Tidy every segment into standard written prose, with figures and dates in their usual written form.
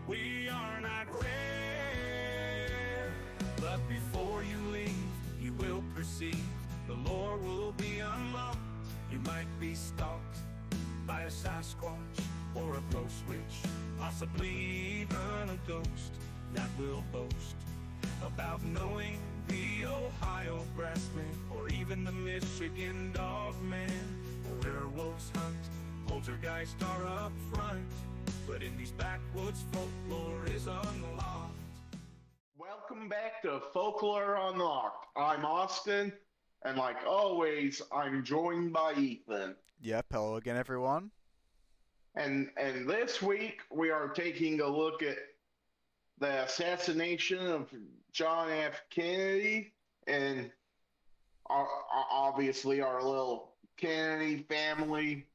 we are not rare. But before you leave, you will perceive the lore will be unlocked. You might be stalked by a Sasquatch or a ghost witch, possibly even a ghost that will boast about knowing the Ohio grassman or even the Michigan dogman. Werewolves hunt, poltergeists are up front, but in these backwoods folklore is unlocked. Welcome back to Folklore Unlocked. I'm Austin, and like always, I'm joined by Ethan. Yep, hello again, everyone. And this week we are taking a look at the assassination of John F. Kennedy, and obviously our little Kennedy family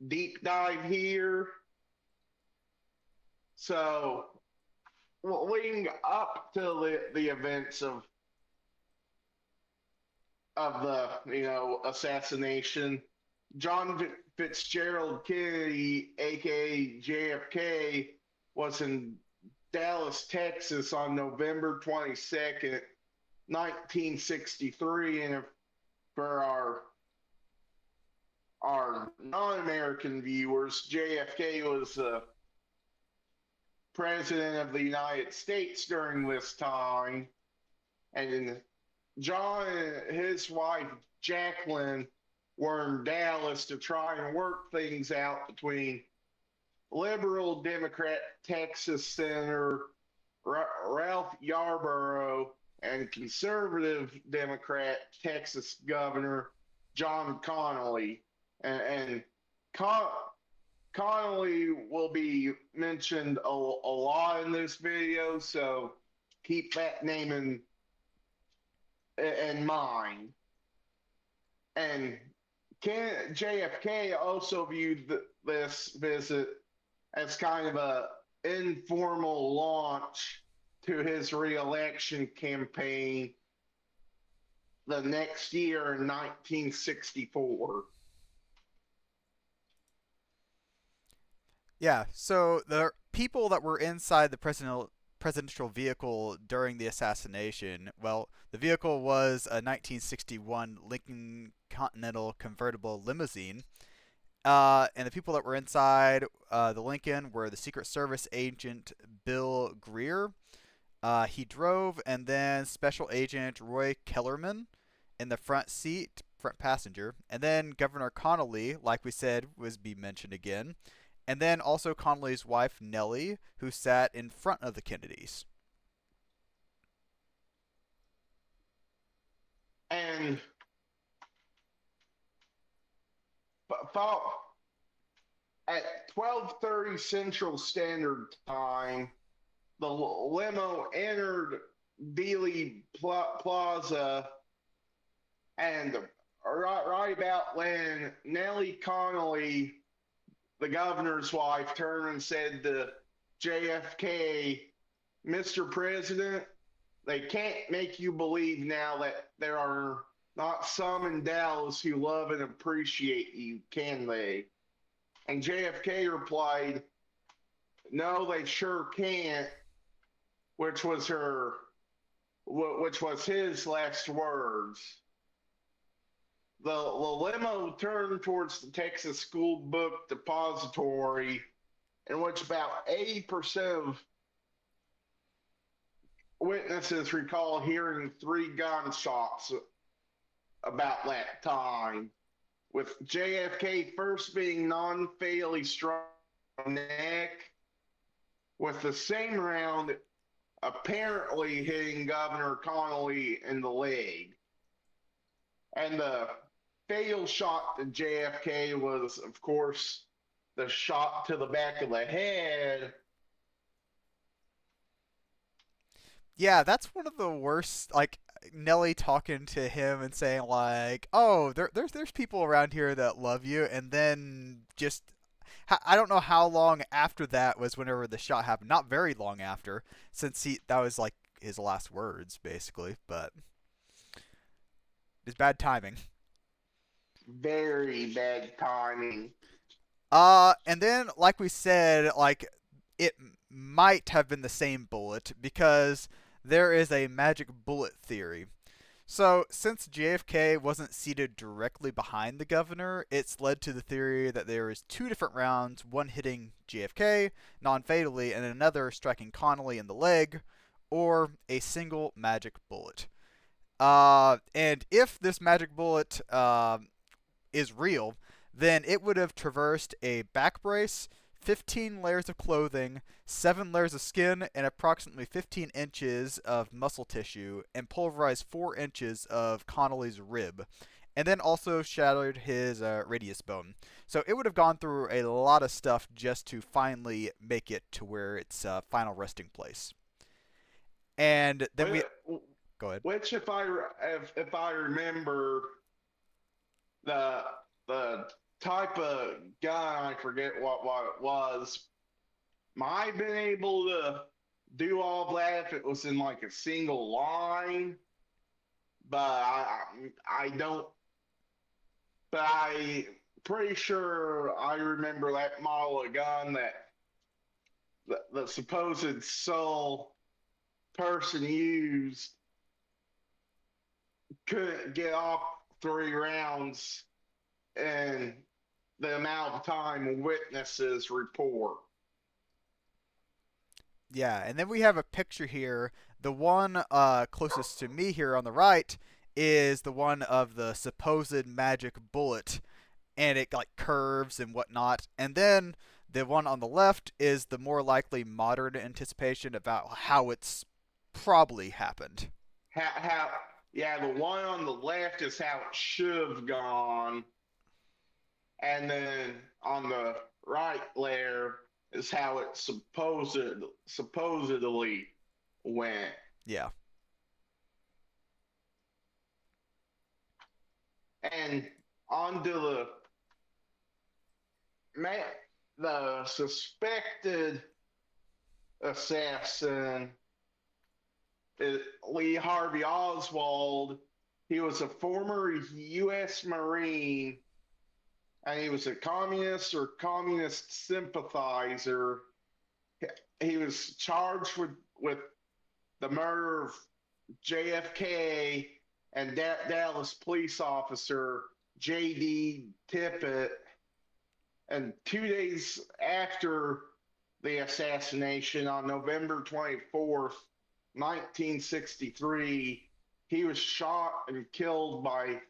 deep dive here. So, leading up to the events of the assassination, John Fitzgerald Kennedy, aka JFK, was in Dallas, Texas on November 22nd, 1963. And for our non-American viewers, JFK was president of the United States during this time, and John and his wife Jacqueline were in Dallas to try and work things out between liberal Democrat Texas Senator Ralph Yarborough and conservative Democrat Texas Governor John Connally. And Connolly will be mentioned a lot in this video, so keep that name in mind. And JFK also viewed this visit as kind of a informal launch to his re-election campaign the next year in 1964. Yeah, so the people that were inside the presidential vehicle during the assassination, well, the vehicle was a 1961 Lincoln Continental convertible limousine. And the people that were inside the Lincoln were the Secret Service agent Bill Greer. He drove, and then Special Agent Roy Kellerman in the front seat, front passenger, and then Governor Connolly, like we said, was be mentioned again, and then also Connally's wife Nellie, who sat in front of the Kennedys. And at 12:30 Central Standard Time, the limo entered Dealey Plaza, and right about when Nellie Connolly, the governor's wife, turned and said to JFK, "Mr. President, they can't make you believe now that there are not some in Dallas who love and appreciate you, can they?" And JFK replied, "No, they sure can't," which was his last words. The limo turned towards the Texas School Book Depository, in which about 80% of witnesses recall hearing 3 gunshots about that time, with JFK first being non-fatally struck in the neck, with the same round apparently hitting Governor Connolly in the leg. And the fatal shot to JFK was, of course, the shot to the back of the head. Yeah, that's one of the worst. Like Nellie talking to him and saying like, "Oh, there's people around here that love you," and then just I don't know how long after that was whenever the shot happened. Not very long after, since that was like his last words basically. But it's bad timing. Very bad timing. And then like we said, like it might have been the same bullet because there is a magic bullet theory. So, since JFK wasn't seated directly behind the governor, it's led to the theory that there is two different rounds, one hitting JFK non-fatally and another striking Connolly in the leg, or a single magic bullet. And if this magic bullet is real, then it would have traversed a back brace, 15 layers of clothing, 7 layers of skin, and approximately 15 inches of muscle tissue, and pulverized 4 inches of Connolly's rib, and then also shattered his radius bone. So it would have gone through a lot of stuff just to finally make it to where its final resting place. And then we go ahead. Which, if I remember, the the type of gun, I forget what it was, might have been able to do all that if it was in like a single line, but I don't. But I pretty sure I remember that model of gun that the supposed sole person used couldn't get off 3 rounds in the amount of time witnesses report. Yeah, and then we have a picture here. The one closest to me here on the right is the one of the supposed magic bullet, and it like curves and whatnot. And then the one on the left is the more likely modern anticipation about how it's probably happened. How yeah, the one on the left is how it should have gone, and then on the right there is how it supposedly went. Yeah. And onto the suspected assassin, Lee Harvey Oswald. He was a former U.S. Marine, and he was a communist or communist sympathizer. He was charged with the murder of JFK and Dallas police officer J.D. Tippit. And 2 days after the assassination, on November 24th, 1963, he was shot and killed by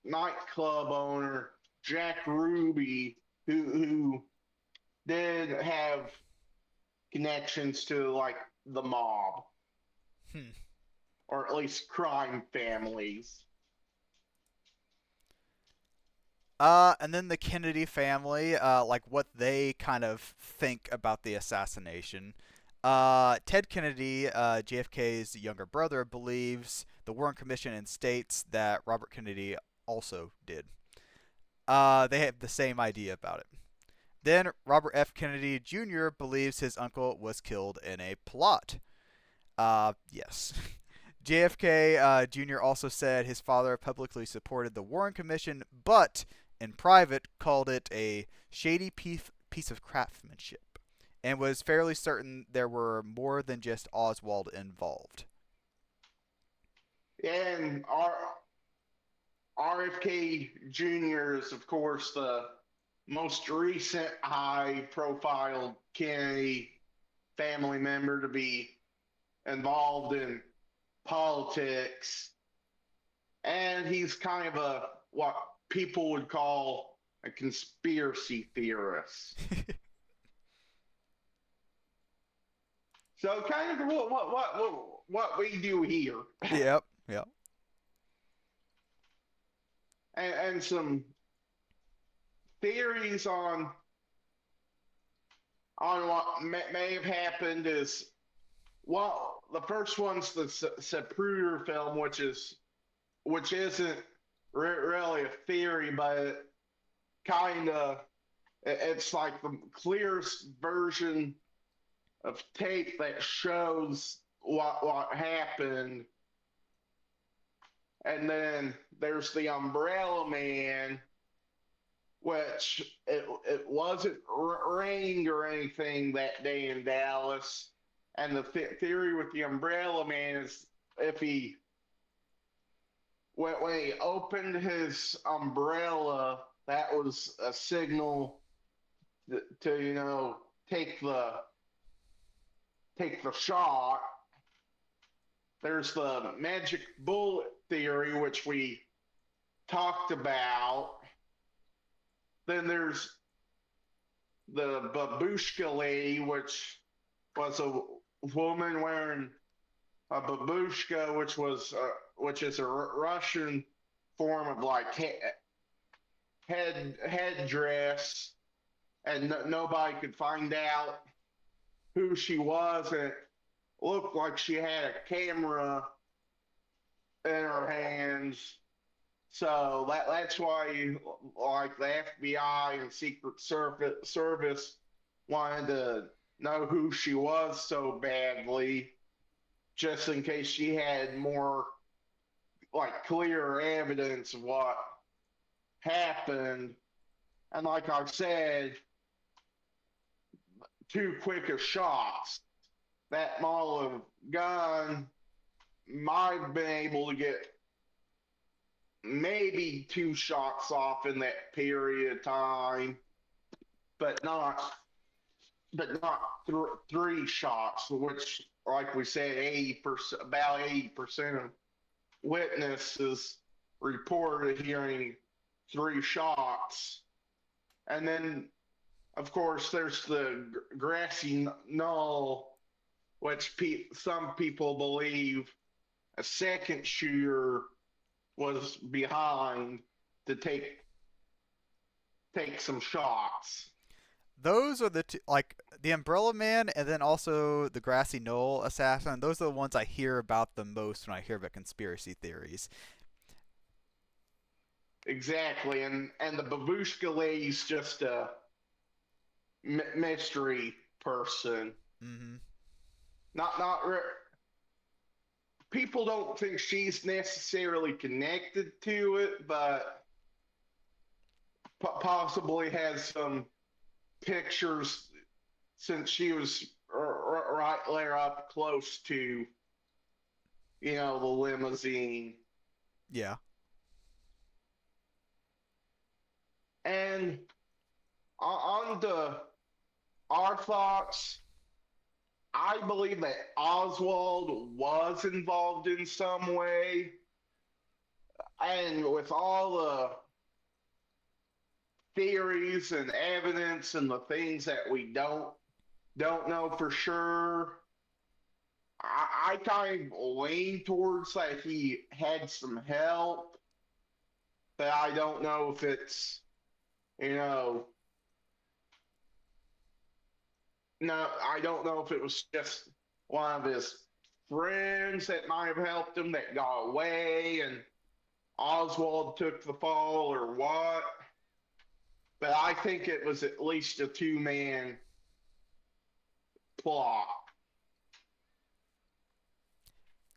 nightclub owner Jack Ruby, who did have connections to like the mob, or at least crime families. And then the Kennedy family, like what they kind of think about the assassination. Ted Kennedy, JFK's younger brother, believes the Warren Commission and states that Robert Kennedy also did. They have the same idea about it. Then Robert F. Kennedy Jr. believes his uncle was killed in a plot. Yes. JFK Jr. also said his father publicly supported the Warren Commission, but in private called it a shady piece of craftsmanship, and was fairly certain there were more than just Oswald involved. And RFK Jr. is, of course, the most recent high-profile Kennedy family member to be involved in politics, and he's kind of what people would call a conspiracy theorist. So kind of what we do here. Yep. And some theories on what may have happened is, well, the first one's the Zapruder film, which isn't really a theory, but it's like the clearest version of tape that shows what happened. And then there's the Umbrella Man, which it wasn't raining or anything that day in Dallas. And the theory with the Umbrella Man is if he when he opened his umbrella, that was a signal to take the shot. There's the magic bullet theory, which we talked about. Then there's the babushka lady, which was a woman wearing a babushka, which is a Russian form of like headdress, and nobody could find out who she was, and it looked like she had a camera in her hands. So that's why, like, the FBI and Secret Service wanted to know who she was so badly, just in case she had more, like, clear evidence of what happened. And like I said, too quick of shots. That model of gun might have been able to get maybe 2 shots off in that period of time, but not 3 shots, which, like we said, 80% about 80% of witnesses reported hearing 3 shots. And then, of course, there's the grassy knoll, which some people believe a second shooter was behind to take some shots. Those are the two, like the Umbrella Man and then also the Grassy Knoll assassin. Those are the ones I hear about the most when I hear about conspiracy theories. Exactly, and the babushka lady's just a mystery person. Mm-hmm. Not people don't think she's necessarily connected to it, but possibly has some pictures since she was right there up close to, the limousine. Yeah. And on to our thoughts, I believe that Oswald was involved in some way. And with all the theories and evidence and the things that we don't know for sure, I kind of lean towards that he had some help, but I don't know if it's, no, I don't know if it was just one of his friends that might have helped him that got away and Oswald took the fall or what. But I think it was at least a 2-man plot.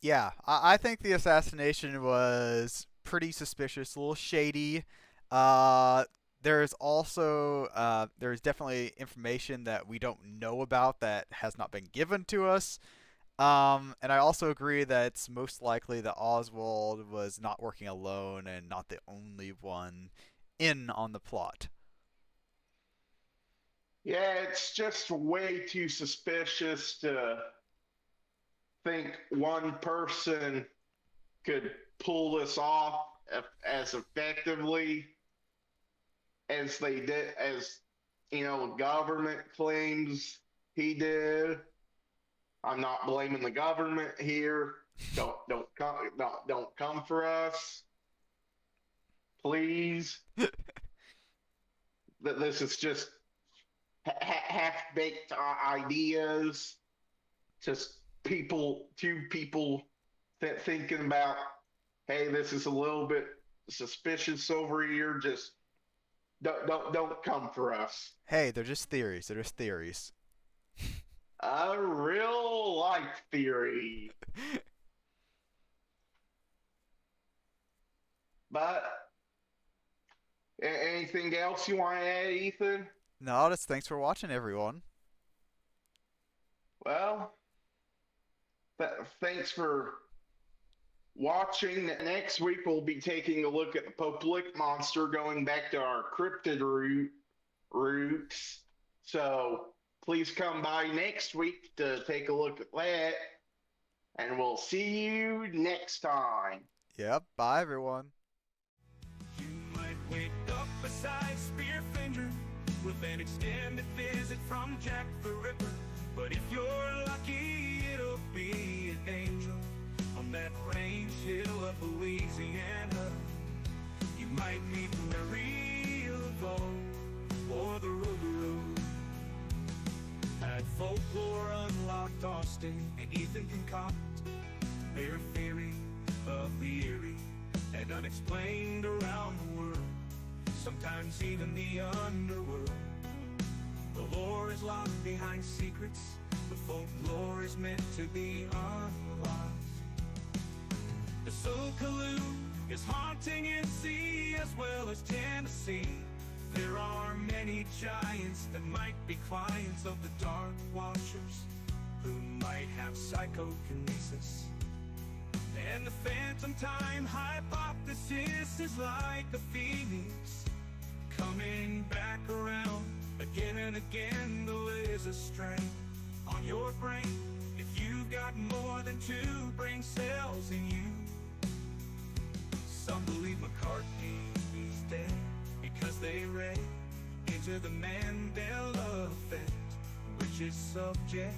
Yeah, I think the assassination was pretty suspicious, a little shady. Uh, there's definitely information that we don't know about that has not been given to us. And I also agree that it's most likely that Oswald was not working alone and not the only one in on the plot. Yeah, it's just way too suspicious to think one person could pull this off as effectively as they did, as the government claims he did. I'm not blaming the government here. Don't come for us, please. That this is just half-baked ideas. Just two people thinking about, hey, this is a little bit suspicious over here. Just don't come for us. Hey, they're just theories. They're just theories. A real life theory. But Anything else you want to add, Ethan? No, just thanks for watching, everyone. Well, thanks for watching. Next week, we'll be taking a look at the Poplick monster, going back to our cryptid roots. So please come by next week to take a look at that. And we'll see you next time. Yep, bye, everyone. You might wake up beside Spearfinger with an extended visit from Jack the Ripper. But if you're lucky, it'll be an angel on that range hill of Louisiana. You might meet Mary Laveau or the Rougarou. At Folklore Unlocked, Austin and Ethan concoct their theory of the eerie and unexplained around the world, sometimes even the underworld. The lore is locked behind secrets, the folklore is meant to be unlocked. The Sokoloo is haunting NC as well as Tennessee. There are many giants that might be clients of the Dark Watchers, who might have psychokinesis. And the phantom time hypothesis is like a phoenix, coming back around again and again. Though there's a strain on your brain if you've got more than 2 brain cells in you. Some believe McCartney's dead because they read into the Mandela effect, which is subject